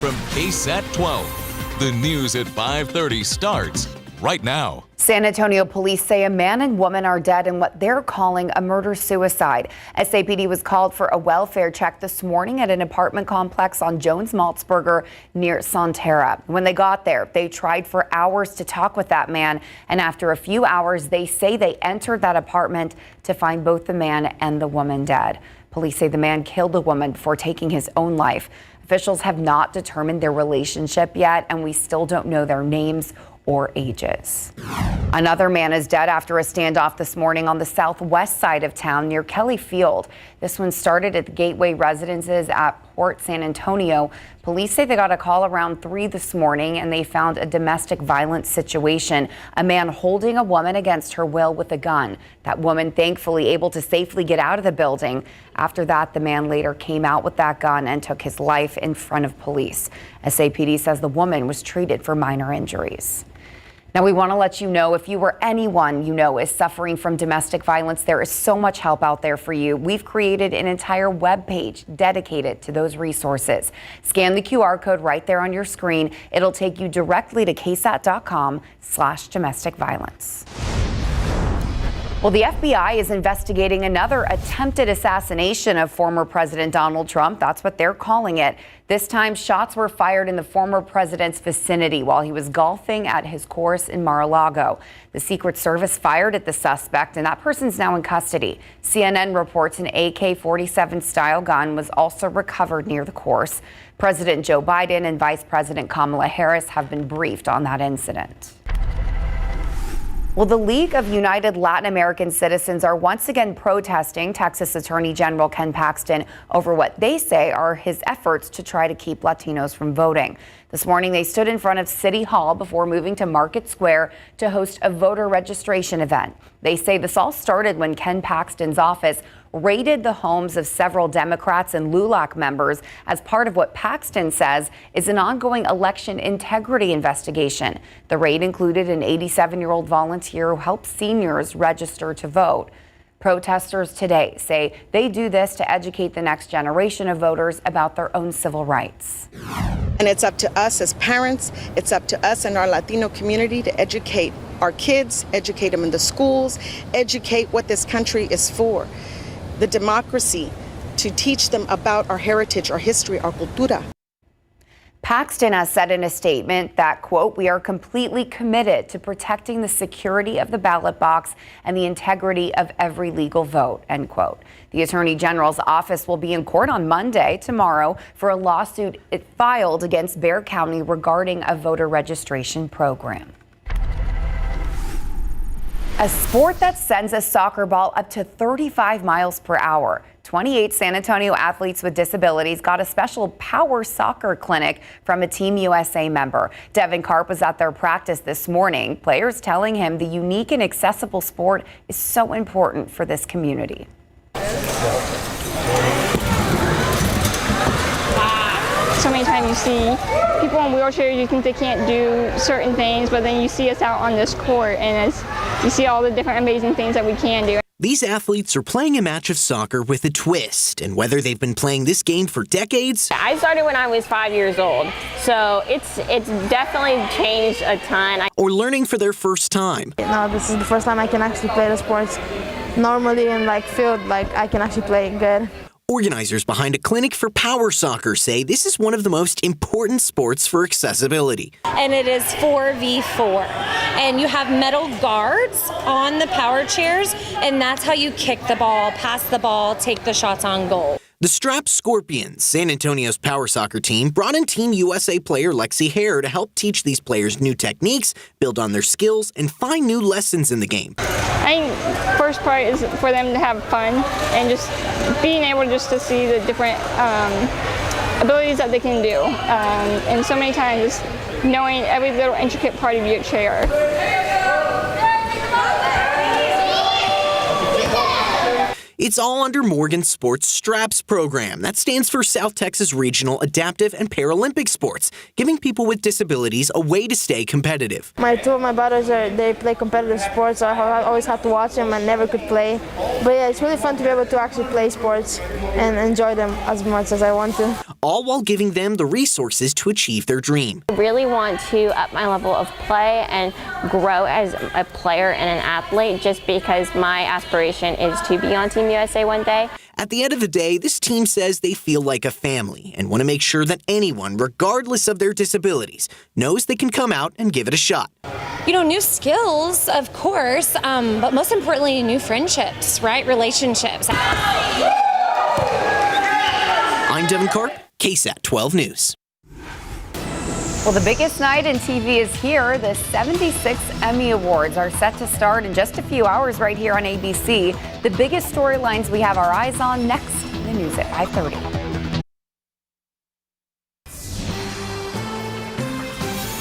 From KSAT 12, the news at 5:30 starts right now. San Antonio police say a man and woman are dead in what they're calling a murder-suicide. SAPD was called for a welfare check this morning at an apartment complex on Jones-Maltzberger near Sonterra. When they got there, they tried for hours to talk with that man, and after a few hours, they say they entered that apartment to find both the man and the woman dead. Police say the man killed the woman before taking his own life. Officials have not determined their relationship yet, and we still don't know their names or ages. Another man is dead after a standoff this morning on the southwest side of town near Kelly Field. This one started at the Gateway Residences at Port San Antonio. Police say they got a call around 3 this morning and they found a domestic violence situation. A man holding a woman against her will with a gun. That woman thankfully able to safely get out of the building. After that, the man later came out with that gun and took his life in front of police. SAPD says the woman was treated for minor injuries. Now, we want to let you know if you or anyone you know is suffering from domestic violence, there is so much help out there for you. We've created an entire web page dedicated to those resources. Scan the QR code right there on your screen. It'll take you directly to ksat.com/domestic violence. Well, the FBI is investigating another attempted assassination of former President Donald Trump. That's what they're calling it. This time, shots were fired in the former president's vicinity while he was golfing at his course in Mar-a-Lago. The Secret Service fired at the suspect, and that person's now in custody. CNN reports an AK-47 style gun was also recovered near the course. President Joe Biden and Vice President Kamala Harris have been briefed on that incident. Well, the League of United Latin American Citizens are once again protesting Texas Attorney General Ken Paxton over what they say are his efforts to try to keep Latinos from voting. This morning, they stood in front of City Hall before moving to Market Square to host a voter registration event. They say this all started when Ken Paxton's office raided the homes of several Democrats and LULAC members as part of what Paxton says is an ongoing election integrity investigation. The raid included an 87-year-old volunteer who helps seniors register to vote. Protesters today say they do this to educate the next generation of voters about their own civil rights. And it's up to us as parents, it's up to us and our Latino community to educate our kids, educate them in the schools, educate what this country is for. The democracy, to teach them about our heritage, our history, our cultura. Paxton has said in a statement that, quote, "We are completely committed to protecting the security of the ballot box and the integrity of every legal vote," end quote. The Attorney General's office will be in court on Monday, tomorrow, for a lawsuit it filed against Bexar County regarding a voter registration program. A sport that sends a soccer ball up to 35 miles per hour. 28 San Antonio athletes with disabilities got a special power soccer clinic from a Team USA member. Devin Karp was at their practice this morning. Players telling him the unique and accessible sport is so important for this community. So many times you see people in wheelchairs, you think they can't do certain things, but then you see us out on this court and you see all the different amazing things that we can do. These athletes are playing a match of soccer with a twist, and whether they've been playing this game for decades. I started when I was 5 years old, so it's definitely changed a ton. Or learning for their first time. No, this is the first time I can actually play the sports normally and feel like I can actually play good. Organizers behind a clinic for power soccer say this is one of the most important sports for accessibility. And it is 4v4. And you have metal guards on the power chairs, and that's how you kick the ball, pass the ball, take the shots on goal. The Strapped Scorpions, San Antonio's power soccer team, brought in Team USA player Lexi Hare to help teach these players new techniques, build on their skills, and find new lessons in the game. I think first part is for them to have fun and just being able just to see the different abilities that they can do. And so many times just knowing every little intricate part of your chair. It's all under Morgan Sports STRAPS program. That stands for South Texas Regional Adaptive and Paralympic Sports, giving people with disabilities a way to stay competitive. Two of my brothers, they play competitive sports, so I always had to watch them and never could play. But yeah, it's really fun to be able to actually play sports and enjoy them as much as I want to. All while giving them the resources to achieve their dream. I really want to up my level of play and grow as a player and an athlete, just because my aspiration is to be on Team USA one day. At the end of the day, this team says they feel like a family and want to make sure that anyone, regardless of their disabilities, knows they can come out and give it a shot. You know, new skills, of course, but most importantly, new friendships, right? Relationships. I'm Devin Karp, KSAT 12 News. Well, the biggest night in TV is here. The 76 Emmy Awards are set to start in just a few hours right here on ABC. The biggest storylines we have our eyes on next in the news at 5:30.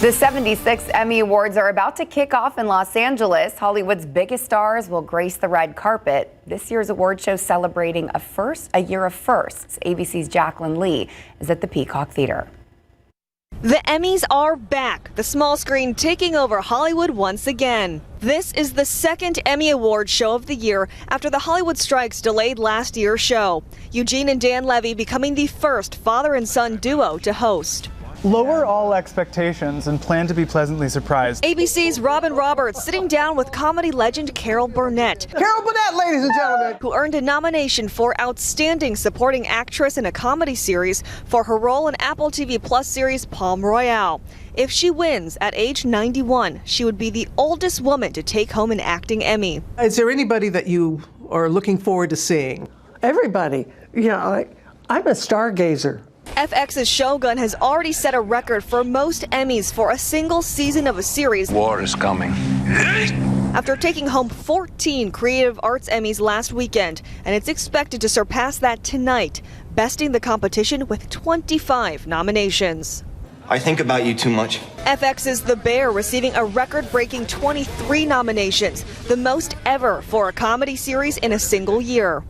The 76 Emmy Awards are about to kick off in Los Angeles. Hollywood's biggest stars will grace the red carpet. This year's award show celebrating a year of firsts. ABC's Jacqueline Lee is at the Peacock Theater. The Emmys are back, the small screen taking over Hollywood once again. This is the second Emmy Award show of the year after the Hollywood strikes delayed last year's show. Eugene and Dan Levy becoming the first father and son duo to host. Lower all expectations and plan to be pleasantly surprised. ABC's Robin Roberts sitting down with comedy legend Carol Burnett. Carol Burnett, ladies and gentlemen. Who earned a nomination for Outstanding Supporting Actress in a Comedy Series for her role in Apple TV Plus series Palm Royale. If she wins at age 91, she would be the oldest woman to take home an acting Emmy. Is there anybody that you are looking forward to seeing? Everybody. You know, I'm a stargazer. FX's Shogun has already set a record for most Emmys for a single season of a series. War is coming. After taking home 14 Creative Arts Emmys last weekend, and it's expected to surpass that tonight, besting the competition with 25 nominations. I think about you too much. FX's The Bear receiving a record-breaking 23 nominations, the most ever for a comedy series in a single year.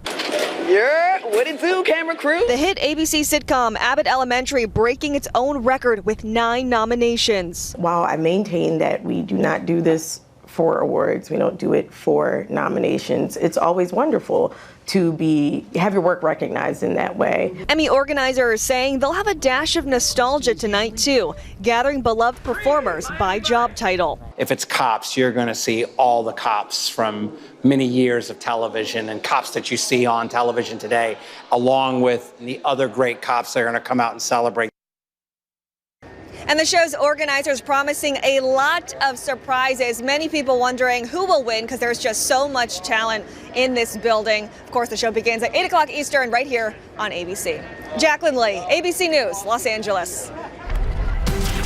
Yeah, what it do, camera crew? The hit ABC sitcom Abbott Elementary breaking its own record with 9 nominations. While I maintain that we do not do this for awards, we don't do it for nominations, it's always wonderful to have your work recognized in that way. Emmy organizers saying they'll have a dash of nostalgia tonight too, gathering beloved performers by job title. If it's cops, you're going to see all the cops from many years of television and cops that you see on television today, along with the other great cops that are going to come out and celebrate. And the show's organizers promising a lot of surprises. Many people wondering who will win because there's just so much talent in this building. Of course, the show begins at 8 o'clock Eastern right here on ABC. Jacqueline Lee, ABC News, Los Angeles.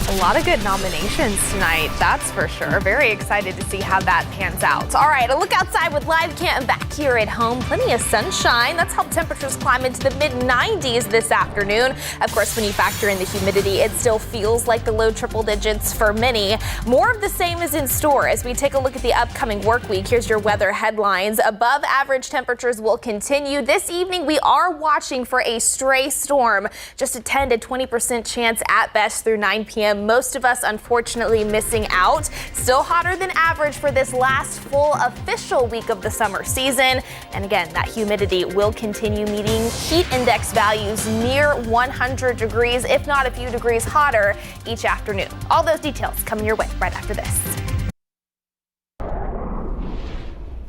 A lot of good nominations tonight, that's for sure. Very excited to see how that pans out. All right, a look outside with live cam back here at home. Plenty of sunshine. That's helped temperatures climb into the mid-90s this afternoon. Of course, when you factor in the humidity, it still feels like the low triple digits for many. More of the same is in store as we take a look at the upcoming work week. Here's your weather headlines. Above average temperatures will continue. This evening, we are watching for a stray storm. Just a 10 to 20% chance at best through 9 p.m. Most of us, unfortunately, missing out. Still hotter than average for this last full official week of the summer season. And again, that humidity will continue meeting heat index values near 100 degrees, if not a few degrees hotter each afternoon. All those details coming your way right after this.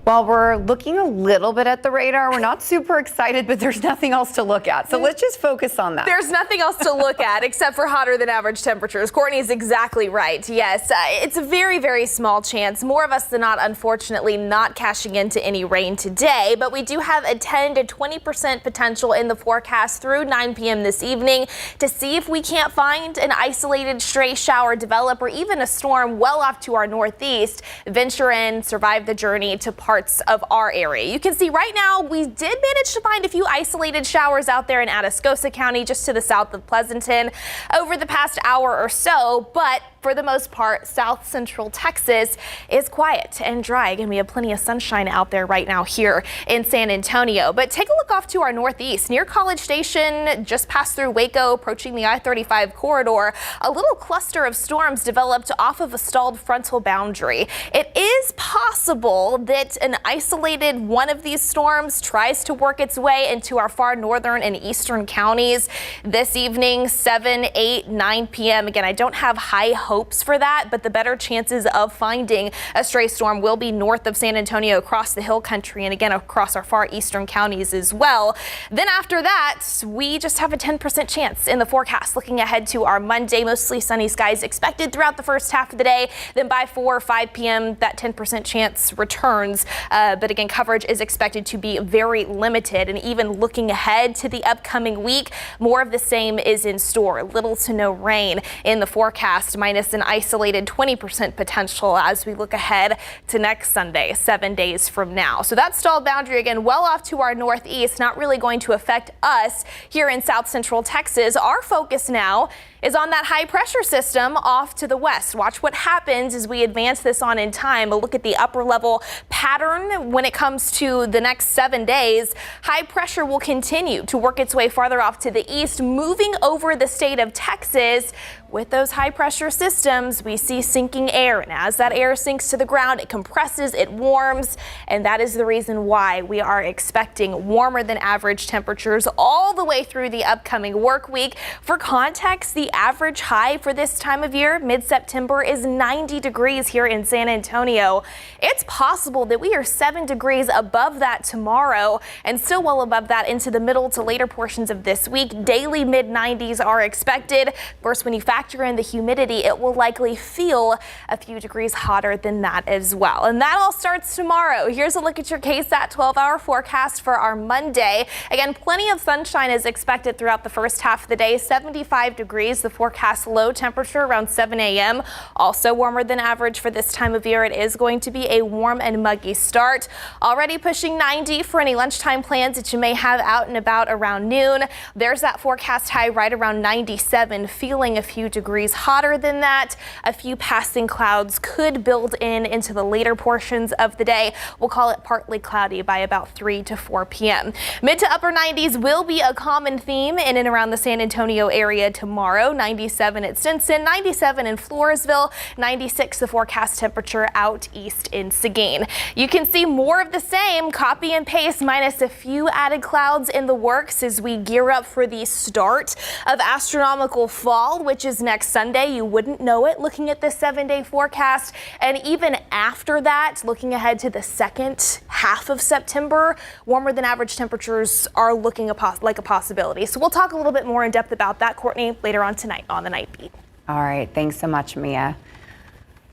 While we're looking a little bit at the radar, we're not super excited, but there's nothing else to look at. So let's just focus on that. There's nothing else to look at except for hotter than average temperatures. Courtney is exactly right. Yes, it's a very, very small chance. More of us than not, unfortunately, not cashing into any rain today, but we do have a 10 to 20% potential in the forecast through 9 p.m. this evening to see if we can't find an isolated stray shower develop or even a storm well off to our northeast. Venture in, survive the journey to parts parts of our area. You can see right now we did manage to find a few isolated showers out there in Atascosa County, just to the south of Pleasanton, over the past hour or so, but for the most part, south central Texas is quiet and dry. Again, we have plenty of sunshine out there right now here in San Antonio. But take a look off to our northeast near College Station, just past through Waco, approaching the I-35 corridor. A little cluster of storms developed off of a stalled frontal boundary. It is possible that an isolated one of these storms tries to work its way into our far northern and eastern counties this evening, 7, 8, 9 p.m. Again, I don't have high hopes for that, but the better chances of finding a stray storm will be north of San Antonio, across the hill country, and again across our far eastern counties as well. Then after that, we just have a 10% chance in the forecast. Looking ahead to our Monday, mostly sunny skies expected throughout the first half of the day. Then by 4 or 5 p.m., that 10% chance returns. But again, coverage is expected to be very limited. And even looking ahead to the upcoming week, more of the same is in store. Little to no rain in the forecast, minus an isolated 20% potential as we look ahead to next Sunday, 7 days from now. So that stalled boundary, again, well off to our northeast, not really going to affect us here in south central Texas. Our focus now is on that high pressure system off to the west. Watch what happens as we advance this on in time. A look at the upper level pattern when it comes to the next 7 days. High pressure will continue to work its way farther off to the east, moving over the state of Texas. With those high pressure systems, we see sinking air, and as that air sinks to the ground, it compresses, it warms, and that is the reason why we are expecting warmer than average temperatures all the way through the upcoming work week. For context, the average high for this time of year, mid-September, is 90 degrees here in San Antonio. It's possible that we are 7 degrees above that tomorrow and still well above that into the middle to later portions of this week. Daily mid-90s are expected. Of course, when you factor in the humidity, it will likely feel a few degrees hotter than that as well. And that all starts tomorrow. Here's a look at your KSAT 12-hour forecast for our Monday. Again, plenty of sunshine is expected throughout the first half of the day. 75 degrees, the forecast low temperature around 7 a.m. Also warmer than average for this time of year. It is going to be a warm and muggy start. Already pushing 90 for any lunchtime plans that you may have out and about around noon. There's that forecast high right around 97, feeling a few degrees hotter than that. A few passing clouds could build into the later portions of the day. We'll call it partly cloudy by about 3 to 4 p.m. Mid to upper 90s will be a common theme in and around the San Antonio area tomorrow. 97 at Stinson, 97 in Floresville, 96 the forecast temperature out east in Seguin. You can see more of the same, copy and paste, minus a few added clouds in the works as we gear up for the start of astronomical fall, which is next Sunday. You wouldn't know it looking at the 7-day forecast. And even after that, looking ahead to the second half of September, warmer than average temperatures are looking like a possibility. So we'll talk a little bit more in depth about that, Courtney, later on tonight on the Night Beat. All right. Thanks so much, Mia.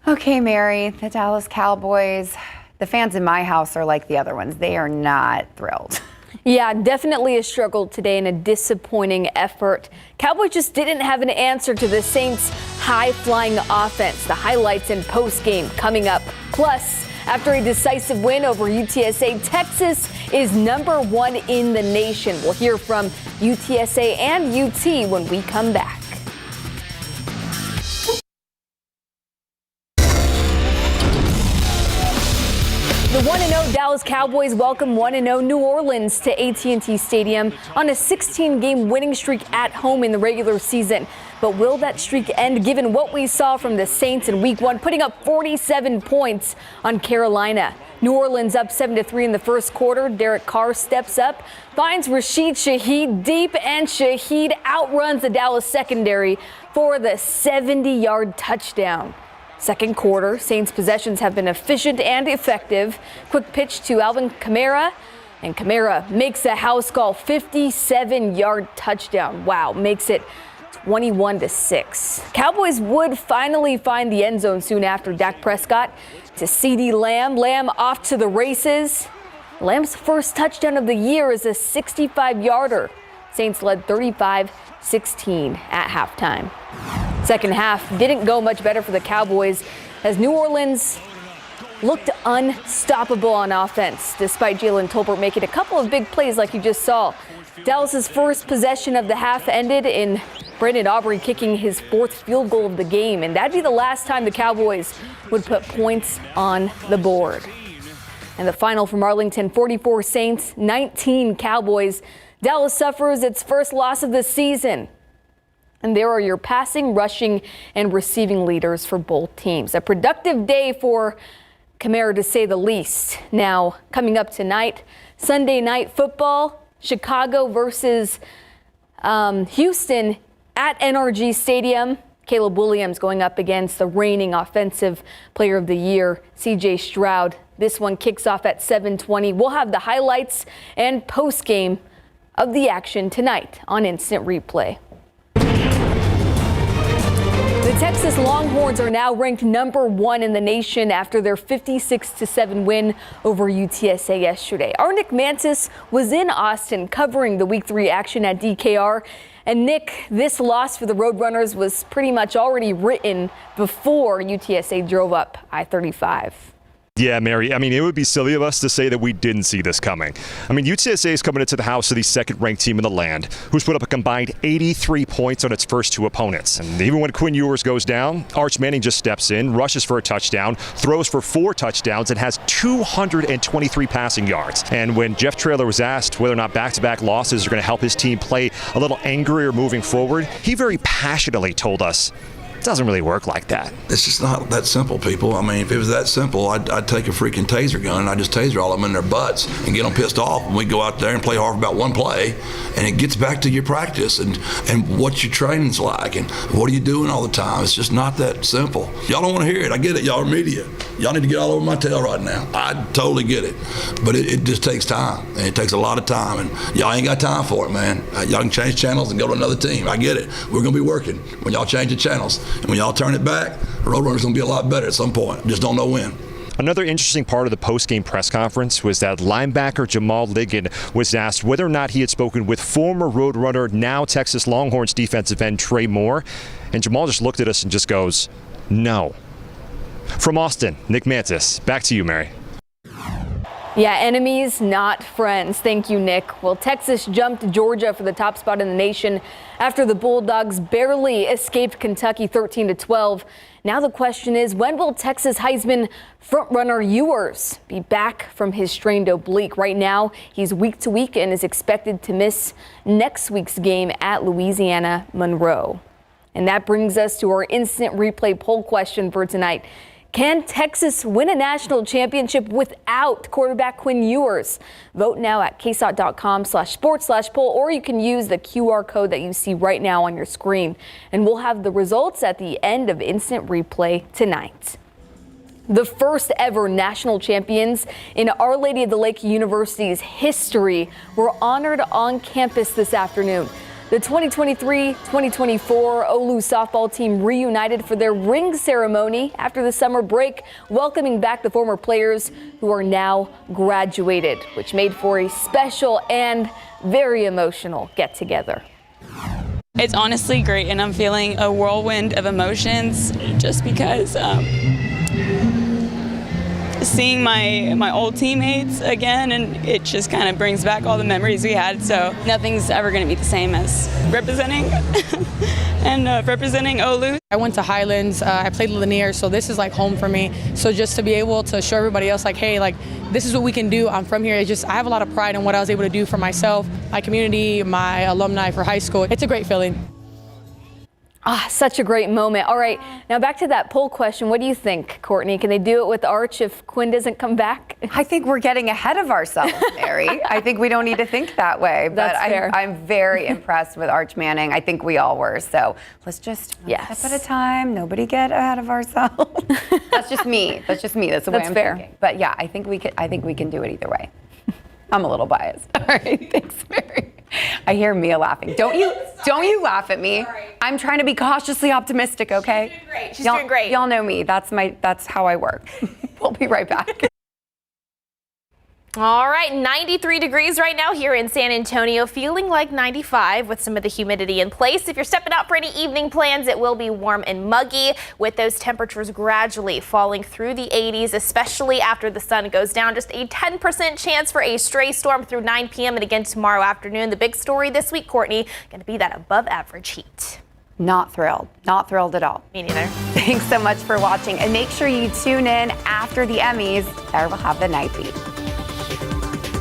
Okay, Mary, the Dallas Cowboys, the fans in my house are like the other ones. They are not thrilled. Yeah, definitely a struggle today and a disappointing effort. Cowboys just didn't have an answer to the Saints' high-flying offense. The highlights in post-game coming up. Plus, after a decisive win over UTSA, Texas is #1 in the nation. We'll hear from UTSA and UT when we come back. The 1-0 Dallas Cowboys welcome 1-0 New Orleans to AT&T Stadium on a 16-game winning streak at home in the regular season. But will that streak end given what we saw from the Saints in Week 1, putting up 47 points on Carolina? New Orleans up 7-3 in the first quarter. Derek Carr steps up, finds Rashid Shaheed deep, and Shaheed outruns the Dallas secondary for the 70-yard touchdown. Second quarter, Saints possessions have been efficient and effective. Quick pitch to Alvin Kamara, and Kamara makes a house call, 57-yard touchdown. Wow, makes it 21-6. Cowboys would finally find the end zone soon after. Dak Prescott to CeeDee Lamb. Lamb off to the races. Lamb's first touchdown of the year is a 65-yarder. Saints led 35-16 at halftime. Second half didn't go much better for the Cowboys as New Orleans looked unstoppable on offense, despite Jalen Tolbert making a couple of big plays like you just saw. Dallas's first possession of the half ended in Brandon Aubrey kicking his 4th field goal of the game, and that'd be the last time the Cowboys would put points on the board. And the final from Arlington, 44 Saints, 19 Cowboys. Dallas suffers its first loss of the season. And there are your passing, rushing, and receiving leaders for both teams. A productive day for Kamara, to say the least. Now, coming up tonight, Sunday Night Football, Chicago versus Houston at NRG Stadium. Caleb Williams going up against the reigning Offensive Player of the Year, C.J. Stroud. This one kicks off at 7:20. We'll have the highlights and post-game of the action tonight on Instant Replay. The Texas Longhorns are now ranked number 1 in the nation after their 56-7 win over UTSA yesterday. Our Nick Mantis was in Austin covering the Week 3 action at DKR. And Nick, this loss for the Roadrunners was pretty much already written before UTSA drove up I-35. Yeah, Mary, I mean, it would be silly of us to say that we didn't see this coming. I mean, UTSA is coming into the house of the second-ranked team in the land, who's put up a combined 83 points on its first 2 opponents. And even when Quinn Ewers goes down, Arch Manning just steps in, rushes for a touchdown, throws for 4 touchdowns, and has 223 passing yards. And when Jeff Traylor was asked whether or not back-to-back losses are going to help his team play a little angrier moving forward, he very passionately told us, it doesn't really work like that. It's just not that simple, people. I mean, if it was that simple, I'd take a freaking taser gun and I'd just taser all of them in their butts and get them pissed off. And we go out there and play hard for about one play, and it gets back to your practice and what your training's like and what are you doing all the time. It's just not that simple. Y'all don't want to hear it. I get it. Y'all are media. Y'all need to get all over my tail right now. I totally get it. But it just takes time, and it takes a lot of time, and y'all ain't got time for it, man. Y'all can change channels and go to another team. I get it. We're going to be working when y'all change the channels. And when y'all turn it back, Roadrunner's going to be a lot better at some point. Just don't know when. Another interesting part of the post-game press conference was that linebacker Jamal Liggett was asked whether or not he had spoken with former Roadrunner, now Texas Longhorns defensive end Trey Moore. And Jamal just looked at us and just goes, no. From Austin, Nick Mantis. Back to you, Mary. Yeah, enemies, not friends. Thank you, Nick. Well, Texas jumped Georgia for the top spot in the nation after the Bulldogs barely escaped Kentucky 13-12. Now the question is, when will Texas Heisman frontrunner Ewers be back from his strained oblique? Right now, he's week to week and is expected to miss next week's game at Louisiana Monroe. And that brings us to our instant replay poll question for tonight. Can Texas win a national championship without quarterback Quinn Ewers? Vote now at ksat.com/sports/poll, or you can use the QR code that you see right now on your screen. And we'll have the results at the end of Instant Replay tonight. The first ever national champions in Our Lady of the Lake University's history were honored on campus this afternoon. The 2023-2024 Olu softball team reunited for their ring ceremony after the summer break, welcoming back the former players who are now graduated, which made for a special and very emotional get-together. It's honestly great, and I'm feeling a whirlwind of emotions just because seeing my old teammates again, and it just kind of brings back all the memories we had. So nothing's ever going to be the same as representing and representing Olu. I went to Highlands, I played Lanier, so this is like home for me. So just to be able to show everybody else like, hey, like this is what we can do. I'm from here. It's just, I have a lot of pride in what I was able to do for myself, my community, my alumni for high school. It's a great feeling. Ah, such a great moment. All right, now back to that poll question. What do you think, Courtney? Can they do it with Arch if Quinn doesn't come back? I think we're getting ahead of ourselves, Mary. I think we don't need to think that way. But I'm very impressed with Arch Manning. I think we all were. So let's just one step at a time. Nobody get ahead of ourselves. That's just me. That's just me. That's the way I'm thinking. But yeah, I think we can do it either way. I'm a little biased. All right, thanks, Mary. I hear Mia laughing. Don't you laugh at me. Sorry. I'm trying to be cautiously optimistic, okay? She's doing great. She's doing great. Y'all know me. That's how I work. We'll be right back. All right, 93 degrees right now here in San Antonio, feeling like 95 with some of the humidity in place. If you're stepping out for any evening plans, it will be warm and muggy with those temperatures gradually falling through the 80s, especially after the sun goes down. Just a 10% chance for a stray storm through 9 p.m. and again tomorrow afternoon. The big story this week, Courtney, going to be that above average heat. Not thrilled at all. Me neither. Thanks so much for watching, and make sure you tune in after the Emmys. There we'll have the night beat.